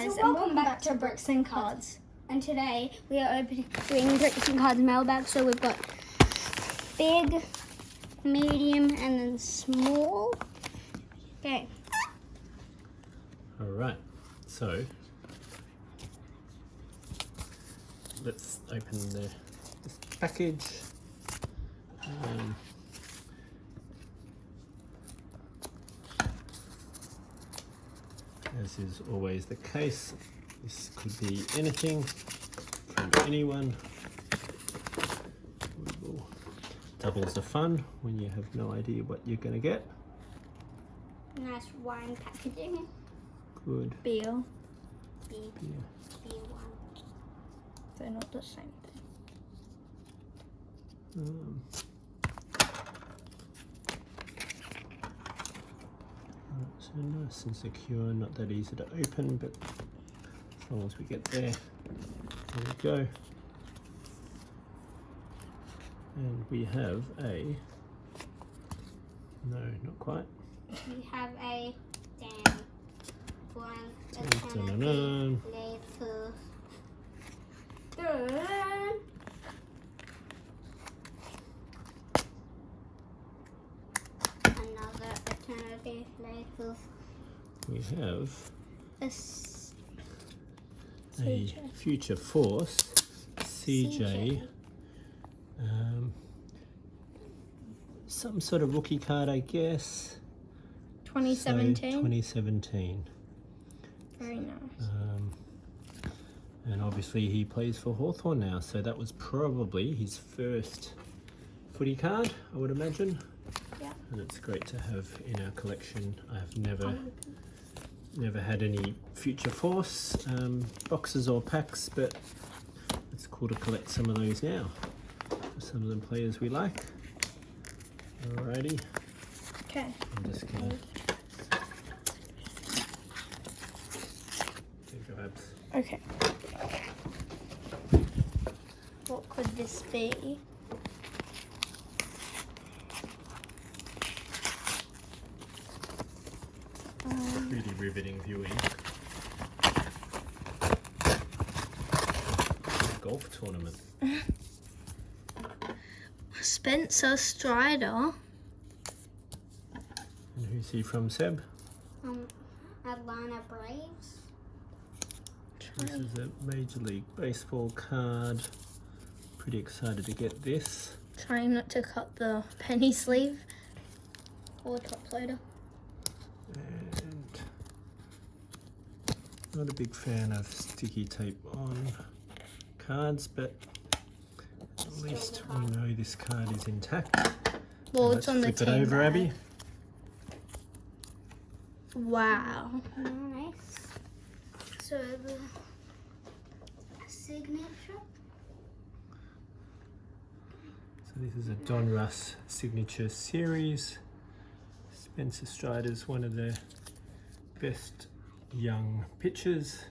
guys, So and welcome back to Bricks and Cards. And today we are doing Bricks and Cards mailbag. So we've got big, medium, and then small. Okay. All right, so let's open this package. As is always the case, this could be anything from anyone. Doubles the fun when you have no idea what you're going to get. Nice wine packaging. Good. Beer. Beer one. They're not the same thing. So nice and secure, not that easy to open, but as long as we get there we go. And we have a, no, not quite. We have a one. Dun-dun-dun. Later. Another eternity later. We have A a Future Force CJ. Some sort of rookie card, I guess. 2017. So, 2017. Very nice. And obviously he plays for Hawthorn now, so that was probably his first footy card, I would imagine. Yeah. And it's great to have in our collection. I have never had any Future Force boxes or packs, but it's cool to collect some of those now for some of the players we like. Alrighty, Okay. I'm just gonna take your abs. Okay. What could this be? Pretty riveting viewing. Golf tournament. Spencer Strider. And who's he from, Seb? Atlanta Braves. This is a Major League Baseball card. Pretty excited to get this. Trying not to cut the penny sleeve or top loader. And not a big fan of sticky tape on cards, but at least we know this card is intact. Well, Let's it's on the flip it team over, bag. Abby. Wow. Nice. So the signature. So this is a Don Russ signature series. Spencer Strider's one of the best young pitchers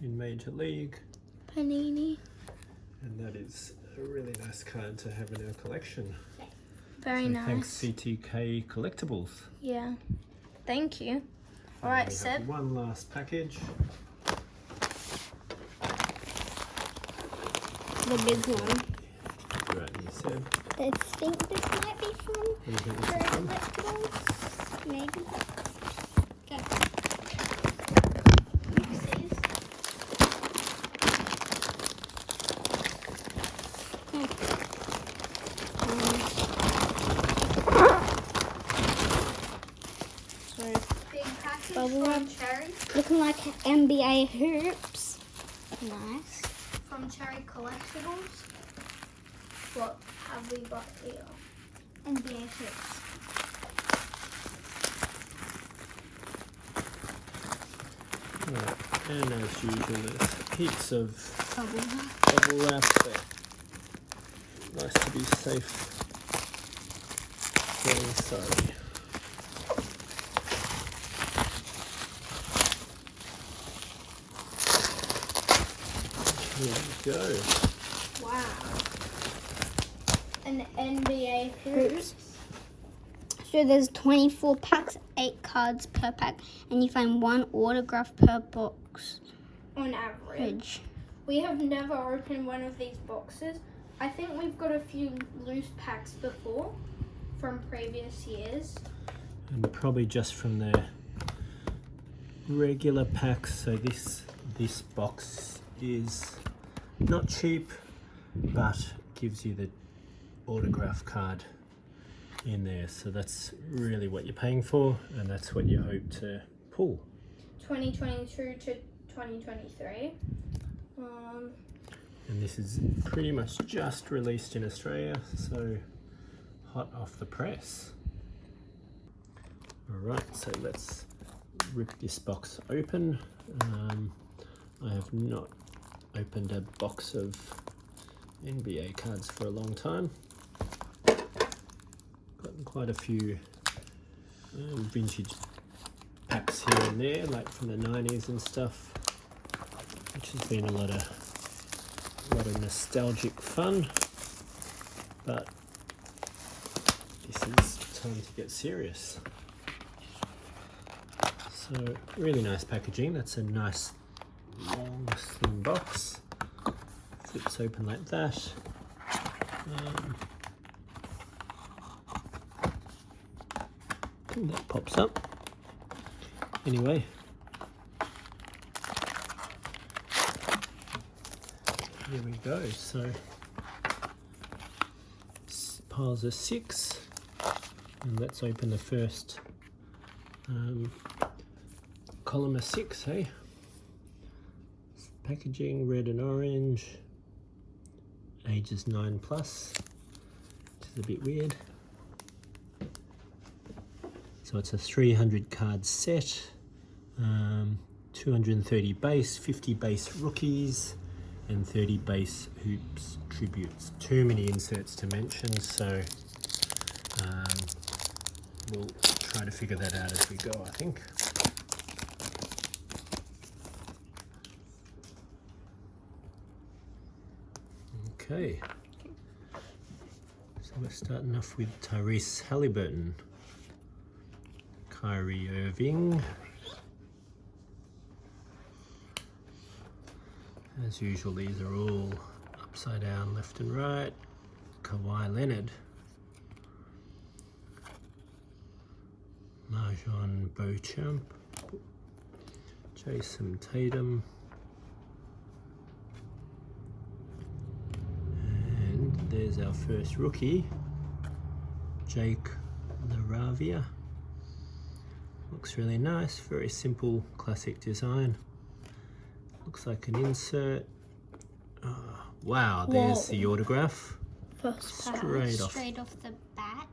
in Major League, Panini. and that is a really nice card to have in our collection. Very So nice. thanks CTK Collectibles. Yeah. Thank you. All And right, we have Seb. one last package. The big one. Right, you said. I think this might be from What do you think this is Bird from? Collectibles. Maybe. Okay. Oopsies. So, Big package Bubble from wrap. Cherry. Looking like NBA hoops. Nice. from Cherry Collectibles, what have we got here? NBA hoops. Right. And as usual, there's heaps of Bubble wrap. bubble wrap, but nice to be safe. Feeling sorry. Here we go. Wow. An NBA hoops. So there's 24 packs, 8 cards per pack, and you find 1 autograph per box. on average. Fridge. We have never opened one of these boxes. I think we've got a few loose packs before from previous years. And probably just from the regular packs. So this box is not cheap, but gives you the autograph card in there. So that's really what you're paying for, and that's what you hope to pull. 2022 to 2023. And this is pretty much just released in Australia, so hot off the press. Alright, so let's rip this box open. I have not opened a box of NBA cards for a long time. Got quite a few vintage packs here and there, like from the 90s and stuff, which has been a lot of nostalgic fun. But this is time to get serious. So really nice packaging. That's a nice long slim box. Flips open like that. And that pops up. Anyway, here we go. So piles of 6, and let's open the first column of 6, hey? Packaging, red and orange, ages 9+, which is a bit weird. So it's a 300 card set, 230 base, 50 base rookies, and 30 base hoops tributes. Too many inserts to mention, so we'll try to figure that out as we go, I think. Okay, so we're starting off with Tyrese Halliburton, Kyrie Irving, as usual these are all upside down left and right, Kawhi Leonard, Marjon Beauchamp, Jason Tatum, and there's our first rookie, Jake LaRavia. Looks really nice, very simple classic design. Looks like an insert. Wow, there's the autograph. First pack. Straight off the bat.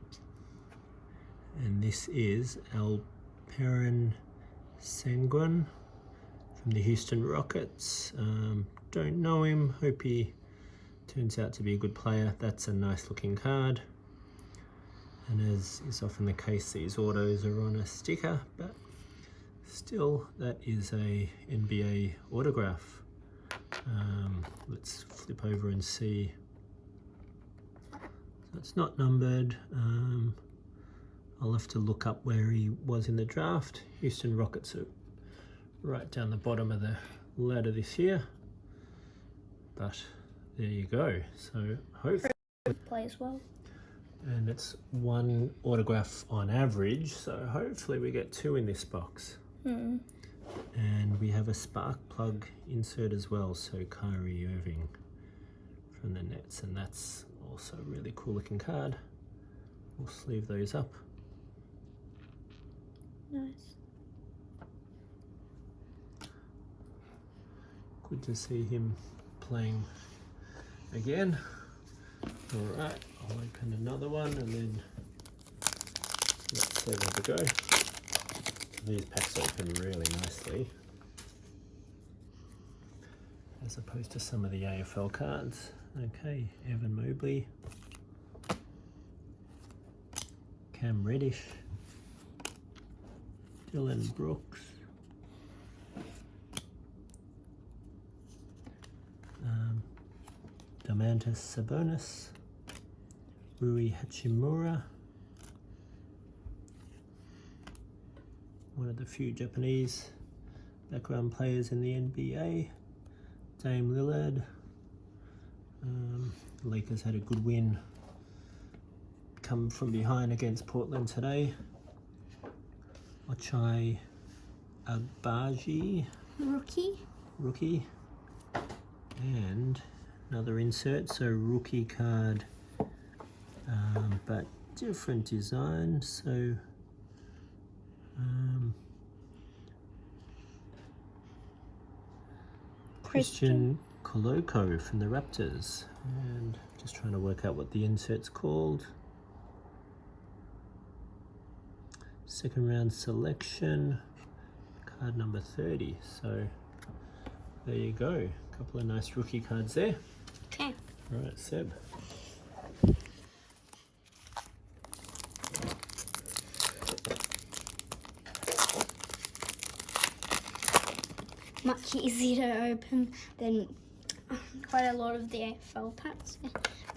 And this is Alperen Sengun from the Houston Rockets. Don't know him, hope he turns out to be a good player. That's a nice looking card. And as is often the case, these autos are on a sticker, but still, that is a NBA autograph. Let's flip over and see. So it's not numbered. I'll have to look up where he was in the draft. Houston Rockets are right down the bottom of the ladder this year. But there you go. So hopefully Plays well. and it's 1 autograph on average, so hopefully we get 2 in this box. And we have a spark plug insert as well, so Kyrie Irving from the Nets, and that's also a really cool looking card. We'll sleeve those up. Nice. Good to see him playing again. All right, I'll open another one and then let's see where we go. These packs open really nicely, as opposed to some of the AFL cards. Okay, Evan Mobley, Cam Reddish, Dylan Brooks, Domantas Sabonis, Rui Hachimura, one of the few Japanese background players in the NBA. Dame Lillard. The Lakers had a good win, come from behind against Portland today. Ochai Agbaji, rookie, and another insert, so rookie card, but different design. So Christian Koloko from the Raptors, and just trying to work out what the insert's called. Second round selection, card number 30. So there you go, a couple of nice rookie cards there. Okay. All right, Seb. Much easier to open than quite a lot of the AFL packs.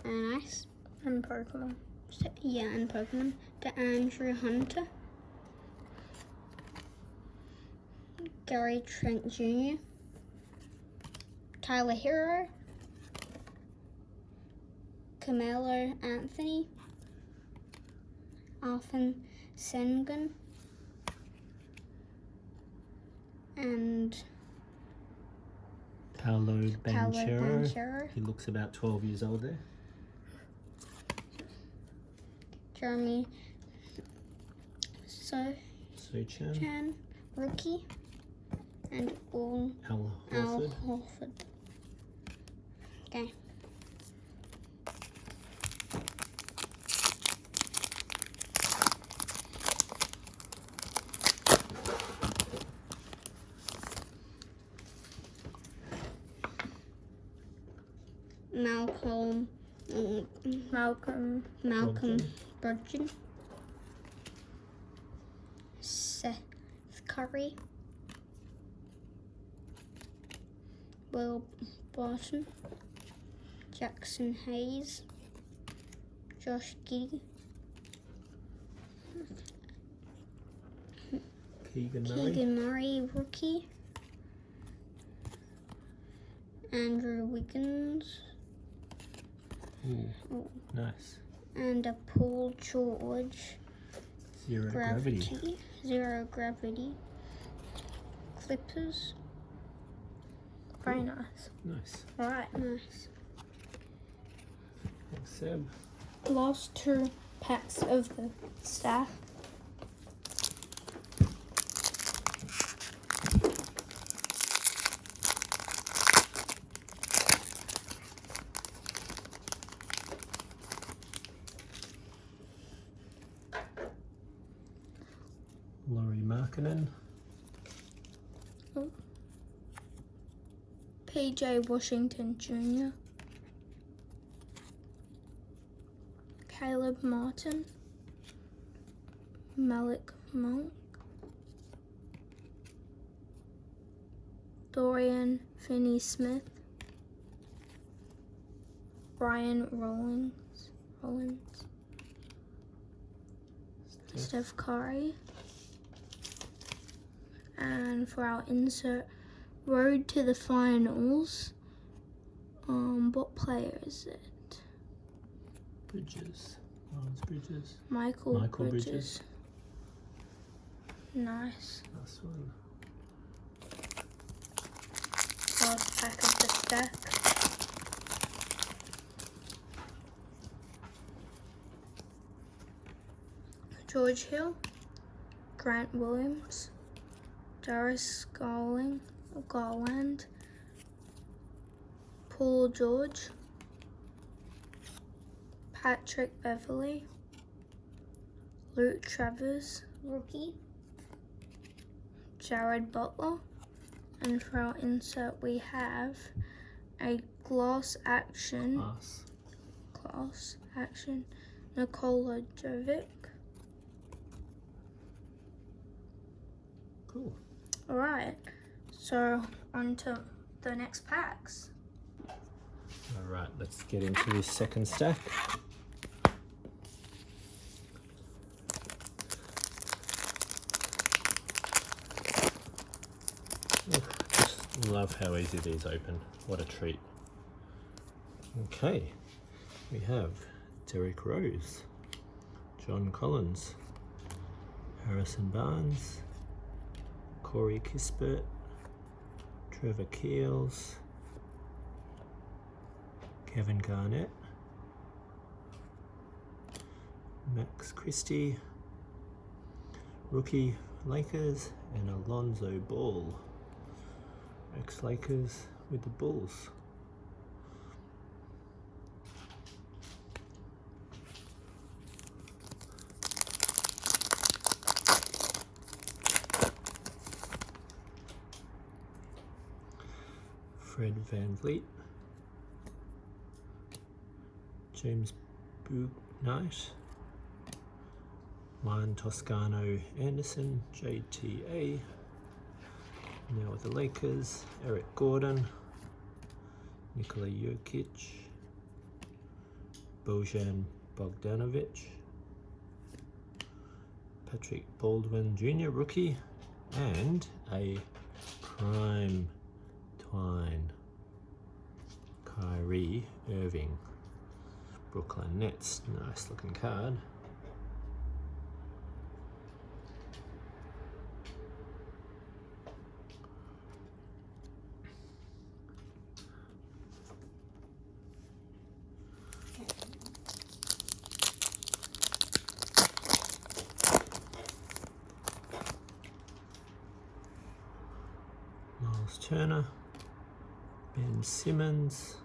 Nice. And Pokemon. So, yeah, and Pokemon. To Andrew Hunter. Gary Trent Jr. Tyler Hero. Carmelo Anthony. Arfin Sengun. And Paolo Banchero. Banchero. He looks about 12 years old there. Jeremy Sochan, Chan. rookie, and Al Horford. Horford. Okay. Malcolm Brogdon. Seth Curry. Will Barton. Jackson Hayes. Josh Giddey. Keegan Murray, rookie. Andrew Wiggins. Ooh, nice. And a Paul George. Zero gravity. Zero gravity. Clippers. Very nice. Nice. Right. Nice. Thanks, Seb. Last 2 packs of the stack. Laurie Markkinen. PJ Washington Jr. Caleb Martin. Malik Monk. Dorian Finney-Smith. Brian Rollins. Steph Curry. And for our insert, Road to the Finals. What player is it? Bridges. Miles Bridges. Michael Bridges. Nice. Last one. Last pack of the stack. George Hill. Grant Williams. Darius Garland. Paul George. Patrick Beverly. Luke Travers. Rookie. Jared Butler. And for our insert we have a class action Nikola Jovic. Cool. Alright, so on to the next packs. All right, let's get into this second stack. Love how easy these open. What a treat. Okay, we have Derek Rose, John Collins, Harrison Barnes, Corey Kispert, Trevor Keels, Kevin Garnett, Max Christie, rookie Lakers, and Alonzo Ball, ex-Lakers with the Bulls. Fred VanVleet, James Bouknight, Juan Toscano Anderson, JTA, now with the Lakers, Eric Gordon, Nikola Jokic, Bojan Bogdanovic, Patrick Baldwin Jr. rookie, and a prime Twine Kyrie Irving, Brooklyn Nets. Nice looking card. Miles Turner, Ben Simmons,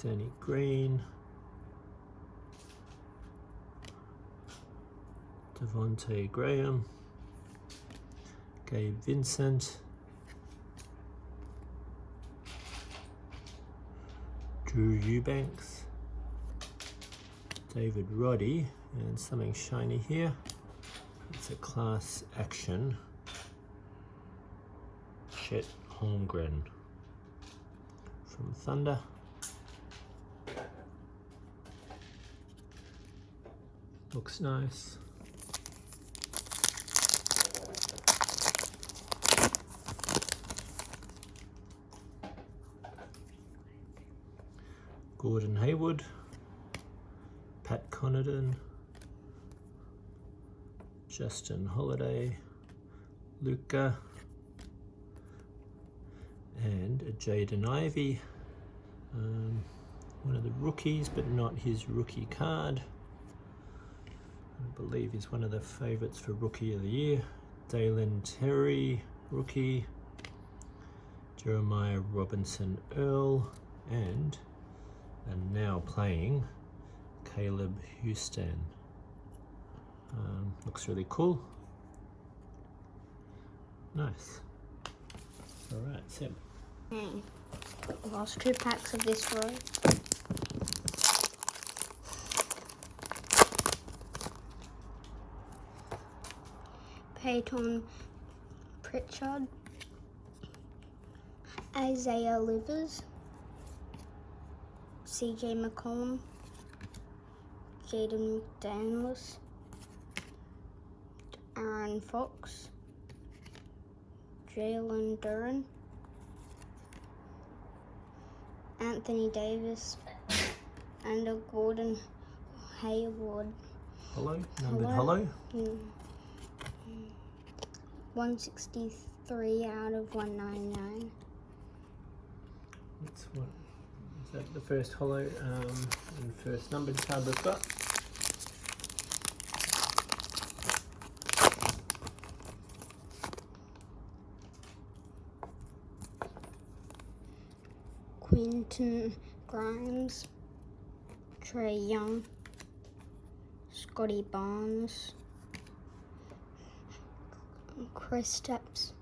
Danny Green, Devontae Graham, Gabe Vincent, Drew Eubanks, David Roddy, and something shiny here. It's a class action. Chet Holmgren from Thunder. Looks nice. Gordon Hayward, Pat Connaughton, Justin Holiday, Luka, and a Jaden Ivey, one of the rookies, but not his rookie card. I believe he's one of the favourites for Rookie of the Year. Dalen Terry, rookie, Jeremiah Robinson Earl, and now playing Caleb Houston. Looks really cool. Nice. All right, Seb. Last 2 packs of this row. Peyton Pritchard, Isaiah Livers, CJ McCollum, Jaden McDaniels, Aaron Fox, Jalen Duren, Anthony Davis, and a Gordon Hayward. Hello, numbered hello. 163 out of 199. That's what, is that the first hollow and first numbered card we've got? Quentin Grimes, Trey Young, Scotty Barnes, Kristaps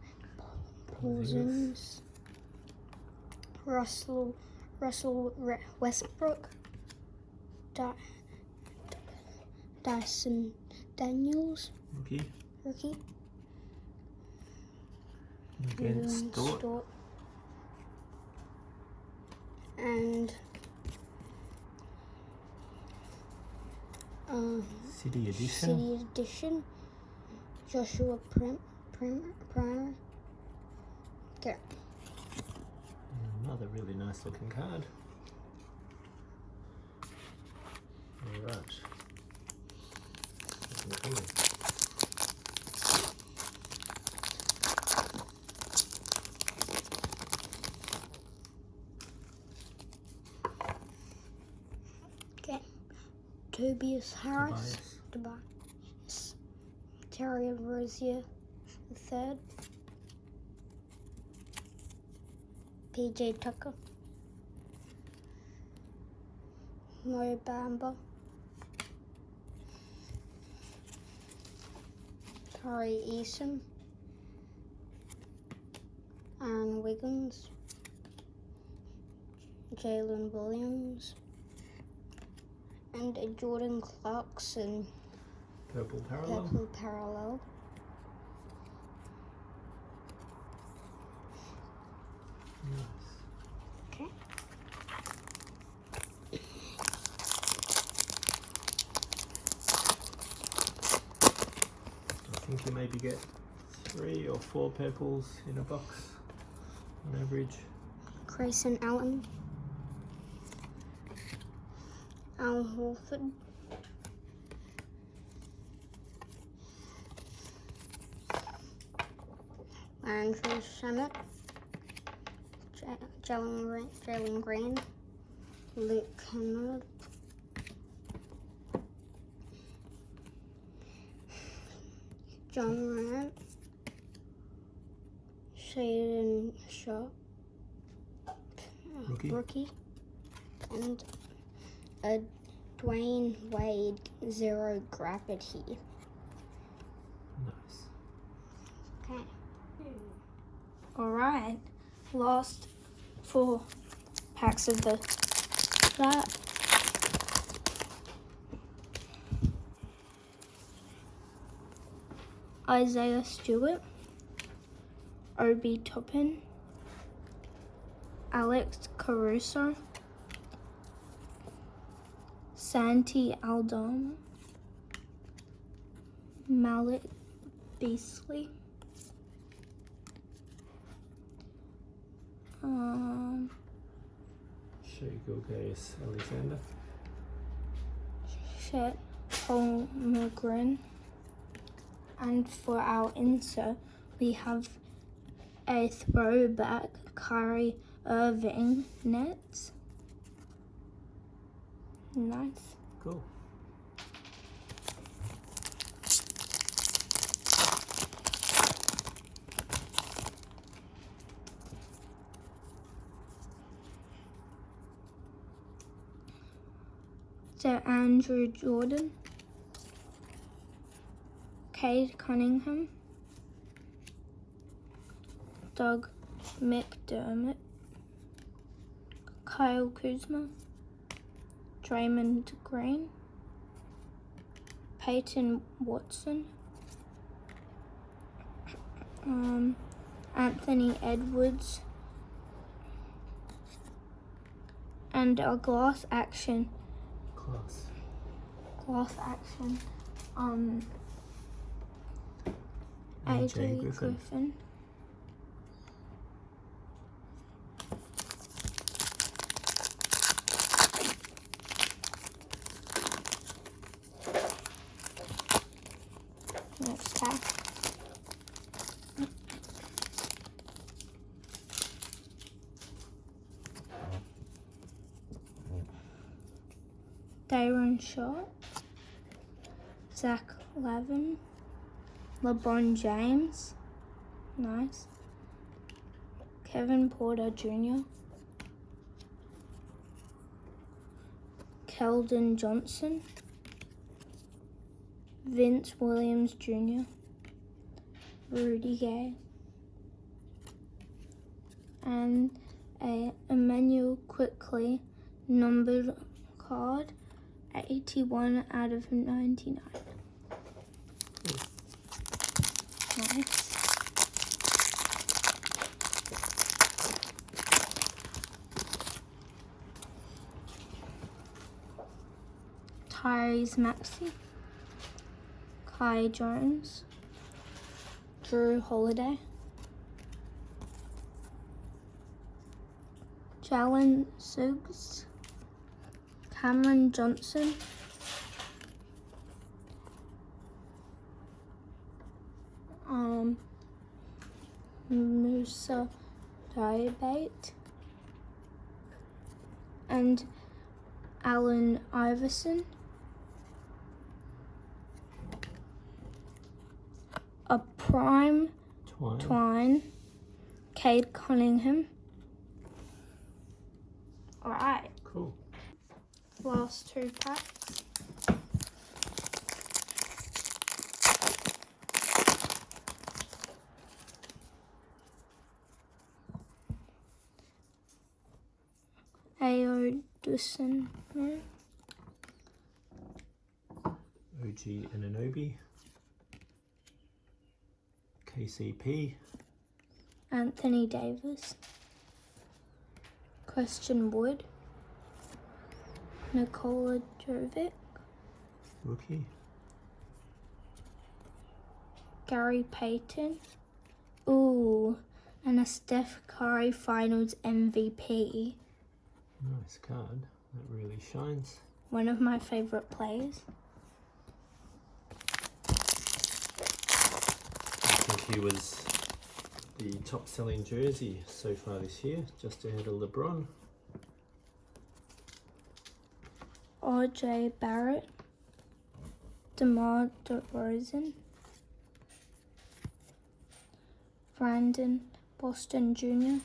Porzingis, Russell Westbrook, Dyson Daniels, rookie, against Dort, and City Edition, Joshua Primer, Okay. Another really nice looking card. Alright. Nothing coming. Okay. Tobias Harris. Tobias. Terry Rozier III. PJ Tucker. Mo Bamba. Tari Eason. Aaron Wiggins. Jalen Williams. And a Jordan Clarkson. Purple parallel. Purple parallel. Nice. Okay. I think you maybe get 3 or 4 purples in a box on average. Grayson Allen. Al Horford. Andrew Shamet. Jalen Green. Luke Kennard. John Morant. Shaden Sharp. Rookie. And a Dwayne Wade 0 gravity. Nice. Okay. Alright, last 4 packs of that. Isaiah Stewart, Obi Toppin, Alex Caruso, Santi Aldama, Malik Beasley, Shea Gilgeous Alexander. Chet Holmgren. And for our insert, we have a throwback Kyrie Irving Nets. Nice. Cool. So Andrew Jordan, Cade Cunningham, Doug McDermott, Kyle Kuzma, Draymond Green, Peyton Watson, Anthony Edwards, and a glass action, AJ Griffin. Next pack. Daron Short, Zach Lavin, LeBron James, nice, Kevin Porter Jr., Keldon Johnson, Vince Williams Jr., Rudy Gay, and a Emmanuel Quickly numbered card, 81 out of 99. Nice. Tyrese Maxey, Kai Jones, Drew Holiday, Jalen Suggs, Cameron Johnson, Musa Diabate, and Allen Iverson. A prime Twine, Cade Cunningham. Alright, Cool. Last 2 packs. Ayo Dusan, OG Anunoby. KCP. Anthony Davis, Christian Wood, Nikola Jovic, Rookie. Gary Payton. Ooh, and a Steph Curry Finals MVP. Nice card. That really shines. One of my favorite players. I think he was the top selling jersey so far this year, just ahead of LeBron. RJ Barrett, DeMar DeRozan, Brandon Boston Jr.,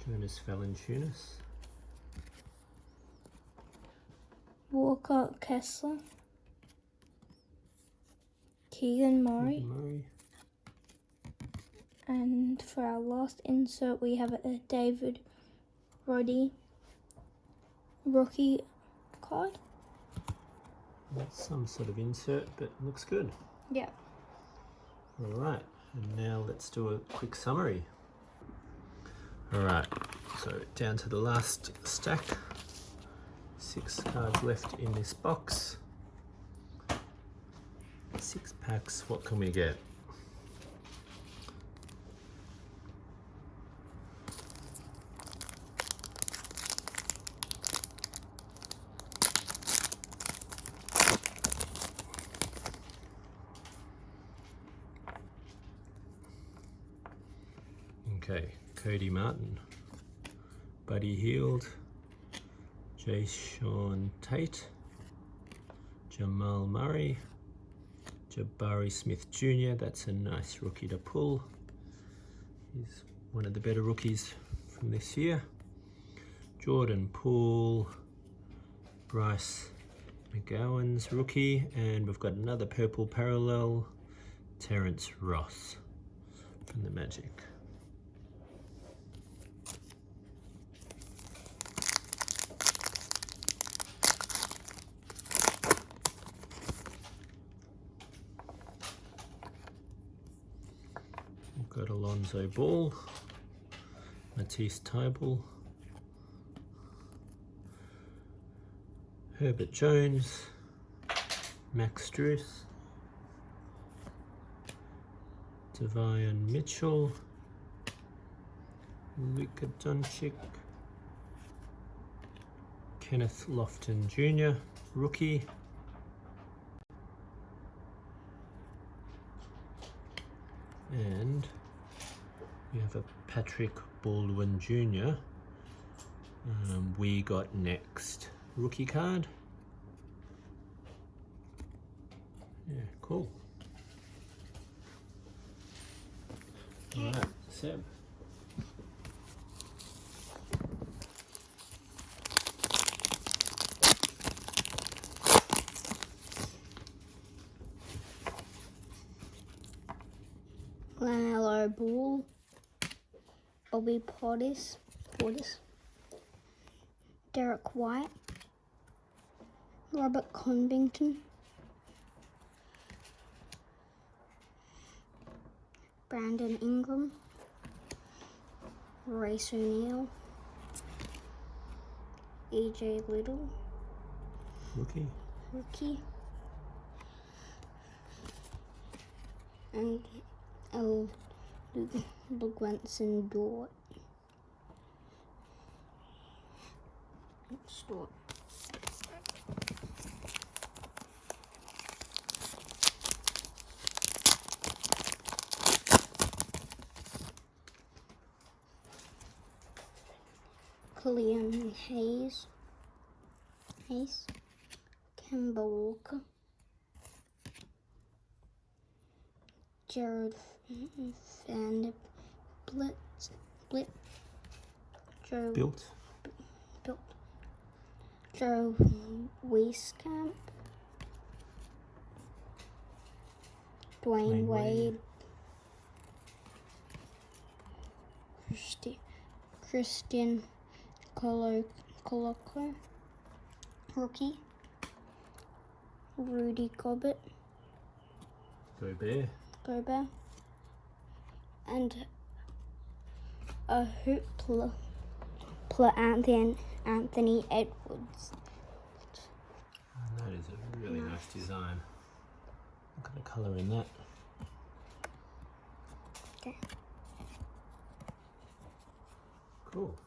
Jonas Valanciunas. Walker Kessler, Keegan Murray, Murray. and for our last insert we have a David Roddy rookie card. That's some sort of insert, but looks good. Yeah. Alright, and now let's do a quick summary. Alright, so down to the last stack. 6 cards left in this box. 6 packs, what can we get? Okay, Cody Martin, Buddy Hield, Jason Tate, Jamal Murray, Jabari Smith Jr. That's a nice rookie to pull. He's one of the better rookies from this year. Jordan Poole, Bryce McGowan's rookie, and we've got another purple parallel, Terrence Ross from the Magic. We've got Alonzo Ball, Matisse Thybulle, Herbert Jones, Max Strus, Devion Mitchell, Luka Doncic, Kenneth Lofton Jr., rookie, and we have a Patrick Baldwin Jr. We got next rookie card. Yeah, cool. All right, Seb. LaMelo Ball, Bobby Portis, Derek White, Robert Covington, Brandon Ingram, Royce O'Neal, AJ Little, rookie, and Lugwenson Dort. Let's do it. Clean Hayes, Kemba Walker, Jared Vanderbilt, Joe Built. Joe Wieskamp, Dwayne Wade, Christian Coloco, rookie, Rudy Gobert, Gobert. and a hoopla Anthony Edwards. That is a really nice design. Look at the colour in that. Okay. Cool.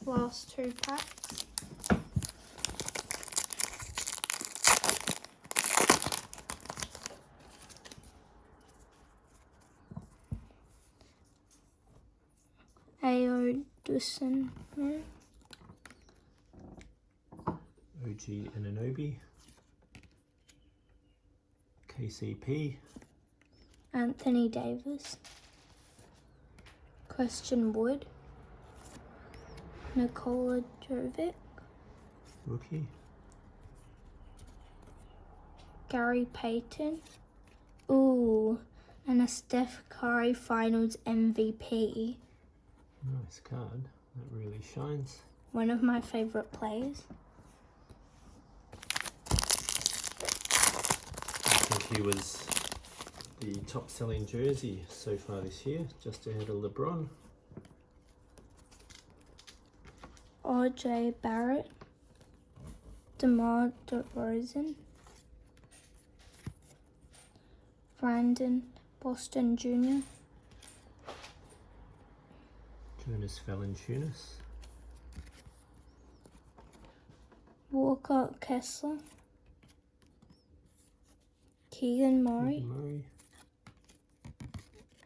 Last 2 packs. Ayo Dusan. OG Anunoby. KCP. Anthony Davis. Christian Wood. Nikola Jovic. Rookie. Gary Payton. Ooh, and a Steph Curry Finals MVP. Nice card. That really shines. One of my favourite players. I think he was the top selling jersey so far this year, just ahead of LeBron. RJ Barrett. DeMar DeRozan. Brandon Boston Jr. Jonas Valanciunas. Walker Kessler. Keegan Murray. Murray.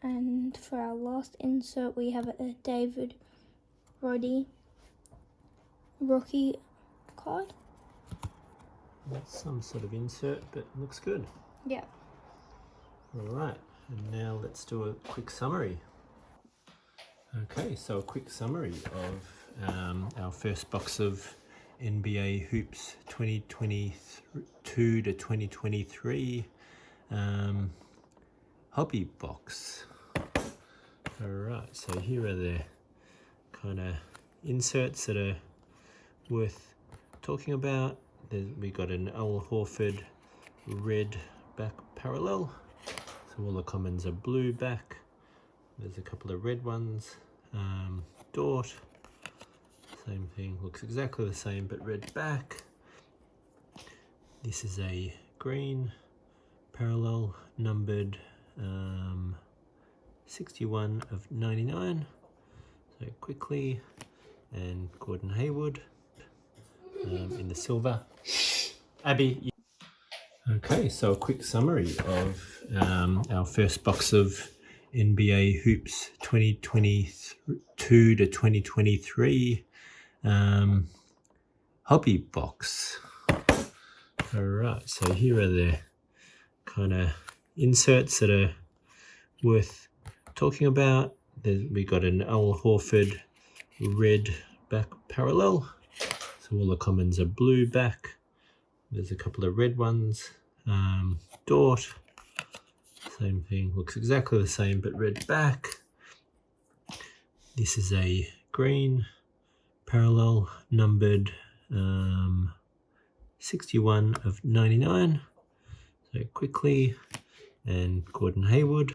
And for our last insert, we have a David Roddy rookie card. That's some sort of insert, but looks good. Yeah. Alright, and now let's do a quick summary. Okay, so a quick summary of our first box of NBA Hoops 2022 to 2023 hobby box. Alright, so here are the kind of inserts that are worth talking about. We got an Al Horford red back parallel. So all the commons are blue back. There's a couple of red ones. Dort, same thing, looks exactly the same but red back. This is a green parallel numbered 61 of 99. So quickly, and Gordon Hayward in the silver. Abby. Okay, so a quick summary of our first box of NBA Hoops 2022 to 2023 hobby box. Alright, so here are the kind of inserts that are worth talking about. We got an Al Horford red back parallel. So all the commons are blue back. There's a couple of red ones. Dort, same thing, looks exactly the same but red back. This is a green parallel numbered 61 of 99. So quickly, and Gordon Hayward.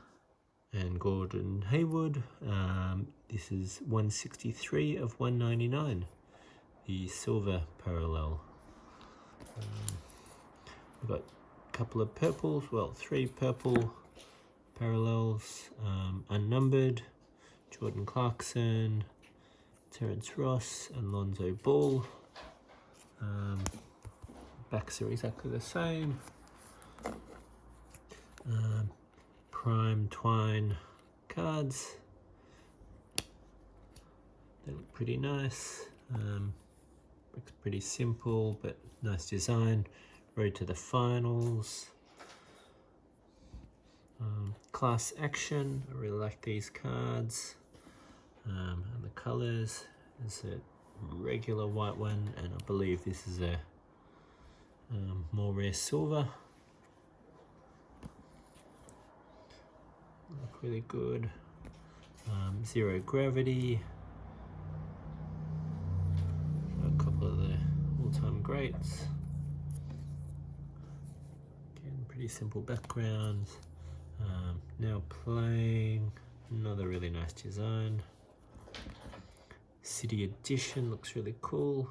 This is 163 of 199, the silver parallel. We've got a couple of purples, well, 3 purple parallels, unnumbered, Jordan Clarkson, Terence Ross, and Lonzo Ball. Backs are exactly the same. Prime Twine cards. They look pretty nice. Looks pretty simple, but nice design. Road to the finals. Class Action. I really like these cards. And the colors. There's a regular white one, and I believe this is a more rare silver. Look really good. Zero Gravity. A couple of the all-time greats. Again, pretty simple backgrounds. Now Playing. Another really nice design. City Edition looks really cool.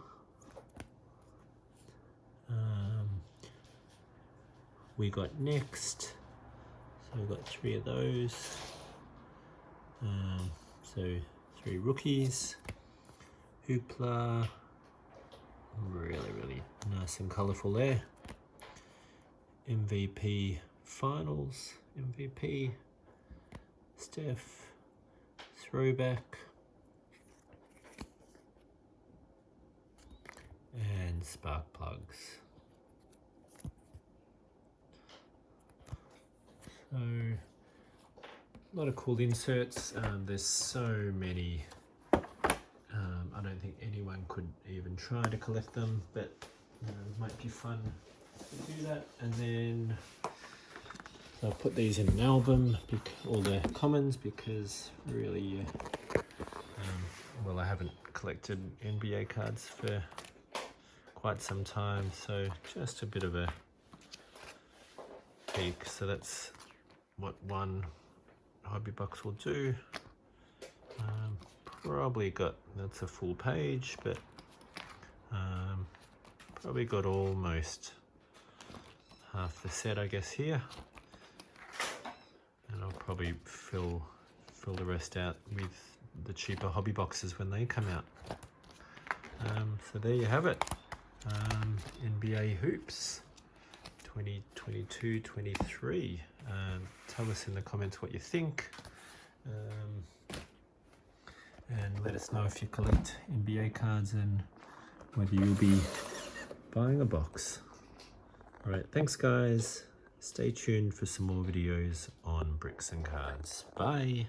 We got Next. So we've got 3 of those. So 3 rookies. Hoopla. Really nice and colourful there. MVP Finals. MVP. Steph. Throwback. And spark plugs. So, a lot of cool inserts. There's so many. I don't think anyone could even try to collect them, but it might be fun to do that. And then I'll put these in an album, all the commons, because really, well, I haven't collected NBA cards for quite some time, so just a bit of a peek. So that's what one hobby box will do. Probably got, that's a full page, but probably got almost half the set, I guess, here. And I'll probably fill the rest out with the cheaper hobby boxes when they come out. So there you have it. NBA Hoops 2022-23. Tell us in the comments what you think, and let us know if you collect NBA cards and whether you'll be buying a box. Alright, thanks guys. Stay tuned for some more videos on bricks and cards. Bye.